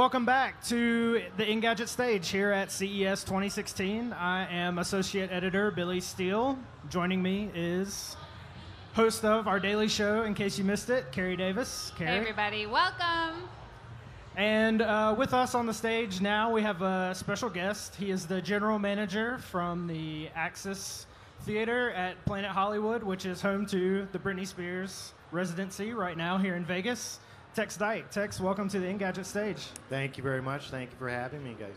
Welcome back to the Engadget stage here at CES 2016. I am Associate Editor Billy Steele. Joining me is host of our daily show, in case you missed it, Carrie Davis. Carrie. Hey, everybody. Welcome. And with us on the stage now, we have a special guest. He is the general manager from the Axis Theater at Planet Hollywood, which is home to the Britney Spears residency right now here in Vegas. Tex Dike. Tex, welcome to the Engadget stage. Thank you very much. Thank you for having me, guys.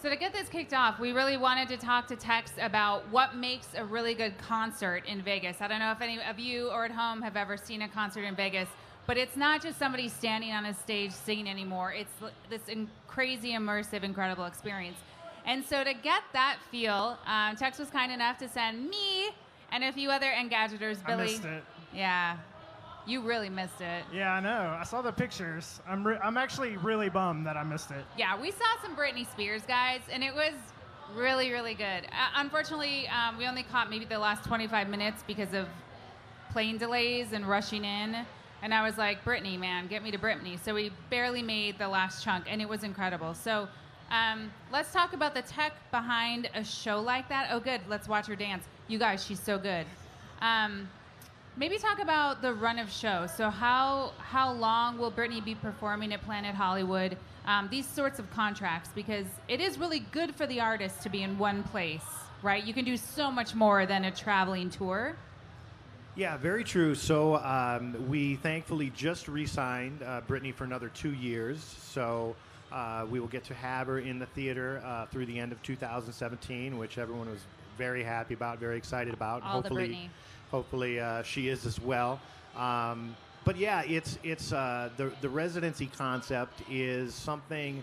So to get this kicked off, we really wanted to talk to Tex about what makes a really good concert in Vegas. I don't know if any of you or at home have ever seen a concert in Vegas, but it's not just somebody standing on a stage singing anymore. It's this crazy, immersive, incredible experience. And so to get that feel, Tex was kind enough to send me and a few other Engadgeters. Billy. I missed it. Yeah. You really missed it. Yeah, I know. I saw the pictures. I'm actually really bummed that I missed it. Yeah, we saw some Britney Spears, guys, and it was really, really good. Unfortunately, we only caught maybe the last 25 minutes because of plane delays and rushing in. And I was like, Britney, man, get me to Britney. So we barely made the last chunk, and it was incredible. So let's talk about the tech behind a show like that. Oh, good. Let's watch her dance. You guys, she's so good. Maybe talk about the run of shows. So how long will Britney be performing at Planet Hollywood? These sorts of contracts, because it is really good for the artist to be in one place, right? You can do so much more than a traveling tour. Yeah, very true. So we thankfully just re-signed Britney for another 2 years. So we will get to have her in the theater through the end of 2017, which everyone was very happy about, very excited about. Hopefully she is as well. But yeah, it's the residency concept is something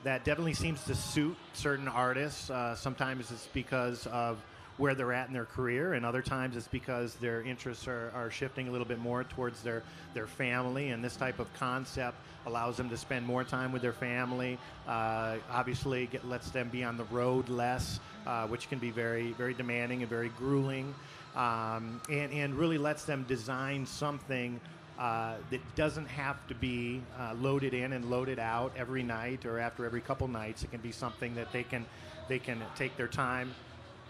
that definitely seems to suit certain artists. Sometimes it's because of where they're at in their career, and other times it's because their interests are shifting a little bit more towards their family, and this type of concept allows them to spend more time with their family. Obviously, lets them be on the road less, which can be very, very demanding and very grueling. And really lets them design something that doesn't have to be loaded in and loaded out every night or after every couple nights. It can be something that they can take their time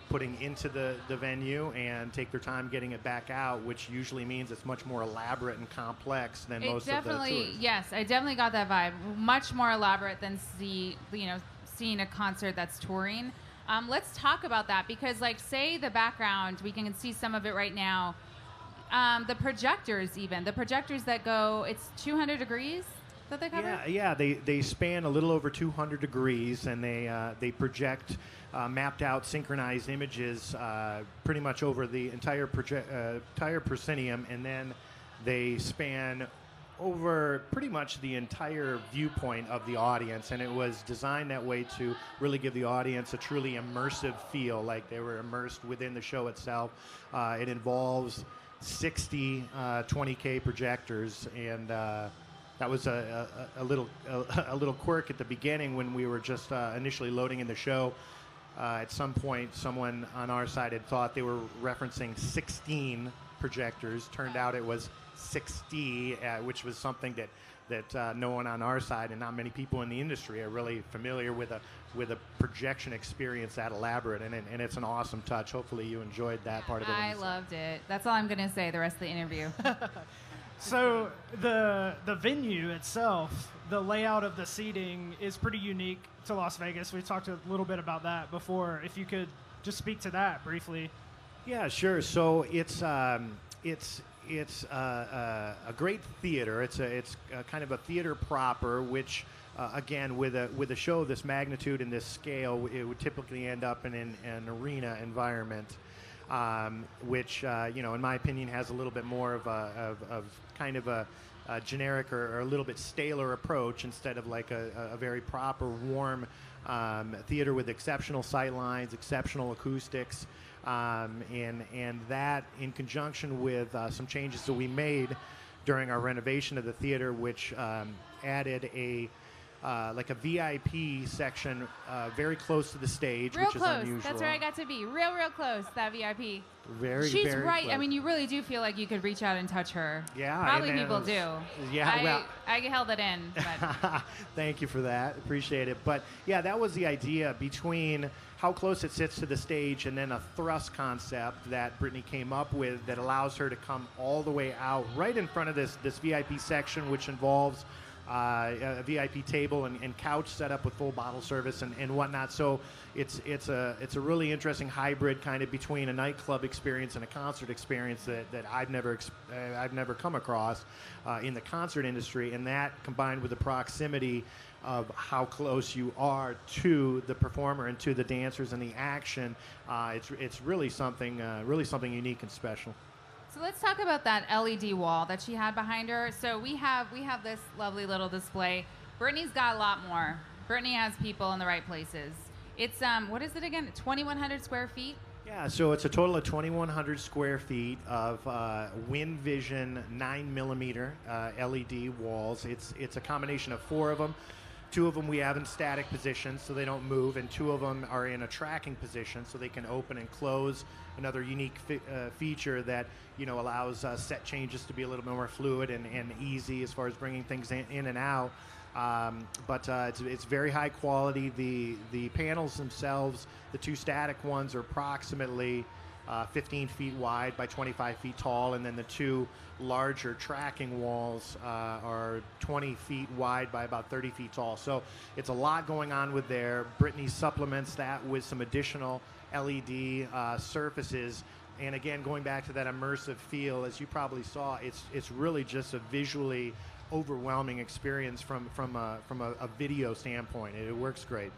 putting into the venue and take their time getting it back out, which usually means it's much more elaborate and complex than most of the tours. Yes, I definitely got that vibe. Much more elaborate than seeing a concert that's touring. Let's talk about that, because, like, say the background, we can see some of it right now. The projectors that go, it's 200 degrees that they cover? Yeah, they span a little over 200 degrees, and they project mapped out synchronized images pretty much over the entire proscenium, and then they span over pretty much the entire viewpoint of the audience, and it was designed that way to really give the audience a truly immersive feel, like they were immersed within the show itself. It involves 60 20K projectors, and that was a little quirk at the beginning when we were just initially loading in the show. At some point, someone on our side had thought they were referencing 16 projectors. Turned out it was 60, which was something that no one on our side and not many people in the industry are really familiar with a projection experience that elaborate, and it's an awesome touch. Hopefully you enjoyed that part of it. I loved it. That's all I'm going to say the rest of the interview. So the venue itself, the layout of the seating is pretty unique to Las Vegas. We talked a little bit about that before. If you could just speak to that briefly. Yeah, sure. So it's a great theater. It's kind of a theater proper, which again, with a show of this magnitude and this scale, it would typically end up in an arena environment, which in my opinion has a little bit more of kind of a generic or a little bit staler approach, instead of like a very proper, warm theater with exceptional sight lines, exceptional acoustics. And that, in conjunction with some changes that we made during our renovation of the theater, which added a like a VIP section very close to the stage, Real which close. is unusual. That's where I got to be. Real close. That VIP. She's She's right. close. I mean, you really do feel like you could reach out and touch her. Yeah, Probably and people do. Yeah, I held it in. But. Thank you for that. Appreciate it. But yeah, that was the idea between how close it sits to the stage and then a thrust concept that Britney came up with that allows her to come all the way out right in front of this VIP section, which involves a VIP table and couch set up with full bottle service and whatnot. So it's a really interesting hybrid kind of between a nightclub experience and a concert experience that I've never come across in the concert industry. And that combined with the proximity of how close you are to the performer and to the dancers and the action, it's really something unique and special. So let's talk about that LED wall that she had behind her. So we have this lovely little display. Britney's got a lot more. Britney has people in the right places. It's what is it again? 2,100 square feet. Yeah, so it's a total of 2,100 square feet of WinVision 9mm LED walls. It's a combination of 4 of them. 2 of them we have in static position so they don't move, and 2 of them are in a tracking position so they can open and close. Another unique feature that allows set changes to be a little bit more fluid and easy as far as bringing things in and out. But it's very high quality. The panels themselves, the 2 static ones, are approximately 15 feet wide by 25 feet tall, and then the 2 larger tracking walls are 20 feet wide by about 30 feet tall. So it's a lot going on with there. Britney supplements that with some additional LED surfaces, and again, going back to that immersive feel, as you probably saw, it's really just a visually overwhelming experience from a video standpoint. It works great.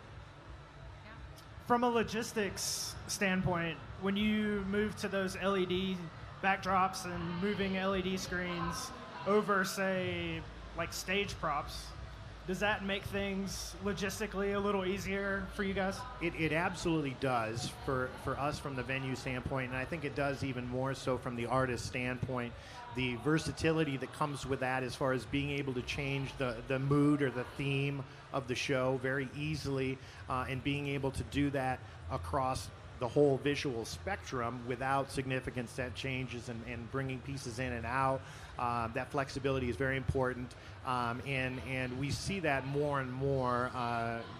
From a logistics standpoint, when you move to those LED backdrops and moving LED screens over, say, like stage props, does that make things logistically a little easier for you guys? It absolutely does for us from the venue standpoint, and I think it does even more so from the artist standpoint. The versatility that comes with that as far as being able to change the mood or the theme of the show very easily, and being able to do that across the whole visual spectrum without significant set changes and bringing pieces in and out. That flexibility is very important, and we see that more and more,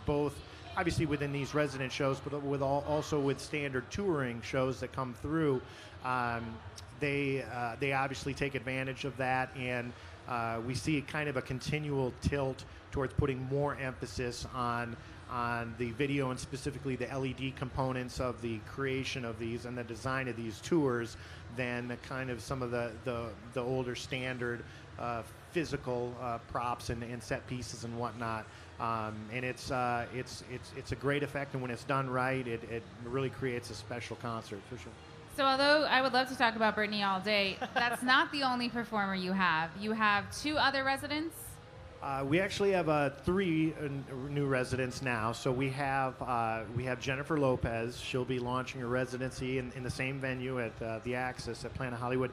both obviously within these resident shows, but also with standard touring shows that come through. They obviously take advantage of that, and we see kind of a continual tilt towards putting more emphasis on the video and specifically the LED components of the creation of these and the design of these tours than the kind of some of the older standard physical props and set pieces and whatnot. And it's a great effect, and when it's done right, it really creates a special concert for sure. So although I would love to talk about Britney all day, that's not the only performer you have. You have 2 other residents. We actually have 3 new residents now. So we have Jennifer Lopez. She'll be launching her residency in the same venue at the Axis at Planet Hollywood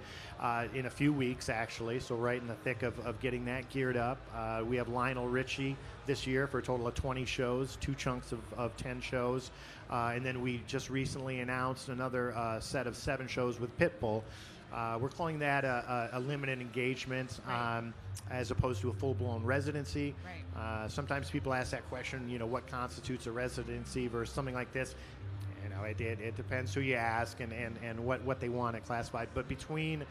in a few weeks, actually. So right in the thick of getting that geared up. We have Lionel Richie this year for a total of 20 shows, 2 chunks of 10 shows. And then we just recently announced another set of 7 shows with Pitbull. We're calling that a limited engagement, right, as opposed to a full-blown residency. Right. Sometimes people ask that question, what constitutes a residency versus something like this. It depends who you ask and what they want it classified. But between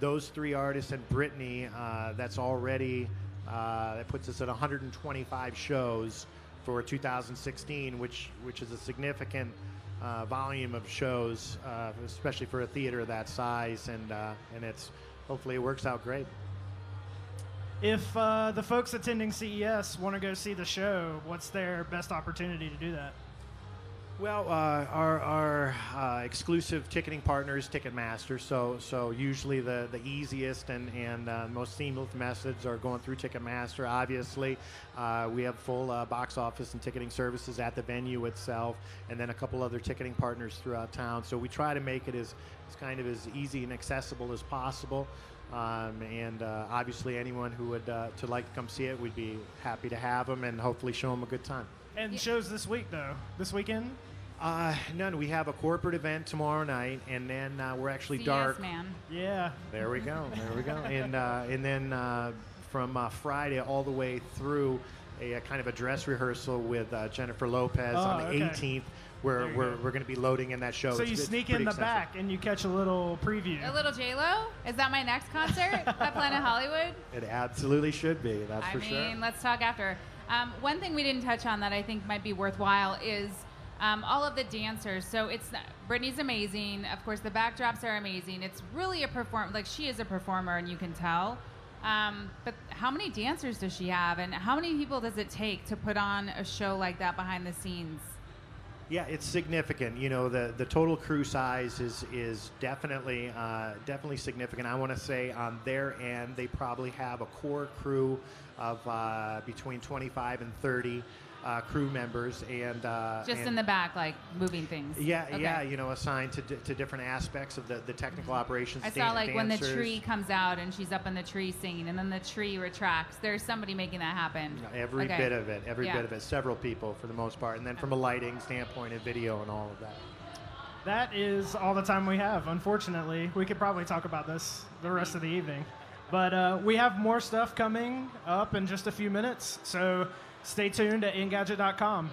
those 3 artists and Britney, that's already, that puts us at 125 shows for 2016, which is a significant volume of shows, especially for a theater that size, and hopefully it works out great. If the folks attending CES want to go see the show, what's their best opportunity to do that? Well, our exclusive ticketing partner is Ticketmaster, so usually the easiest and most seamless methods are going through Ticketmaster. Obviously, we have full box office and ticketing services at the venue itself, and then a couple other ticketing partners throughout town. So we try to make it as kind of as easy and accessible as possible. And obviously, anyone who would to like to come see it, we'd be happy to have them and hopefully show them a good time. And shows this week, though. This weekend? None. We have a corporate event tomorrow night, and then we're actually CES, dark. man. Yeah. There we go. There we go. And then from Friday all the way through a kind of a dress rehearsal with Jennifer Lopez on the okay. 18th, where we're going to be loading in that show. So you sneak in the extensive. back and you catch a little preview. A little J-Lo? Is that my next concert at Planet Hollywood? It absolutely should be. That's I for mean, sure. let's talk after. One thing we didn't touch on that I think might be worthwhile is all of the dancers. So Britney's amazing. Of course, the backdrops are amazing. It's really a like she is a performer, and you can tell. But how many dancers does she have, and how many people does it take to put on a show like that behind the scenes? Yeah, it's significant. You know, the total crew size is definitely significant. I want to say on their end, they probably have a core crew of between 25 and 30 crew members, and Just in the back, like moving things. Yeah, Okay. yeah, you know, assigned to different aspects of the technical operations. I saw like when the dancers. tree comes out and she's up in the tree singing, and then the tree retracts. There's somebody making that happen. Every Okay. bit of it, Yeah. bit of it. Several people for the most part, and then from a lighting standpoint and video and all of that. That is all the time we have, unfortunately. We could probably talk about this the rest of the evening. But we have more stuff coming up in just a few minutes, so stay tuned at Engadget.com.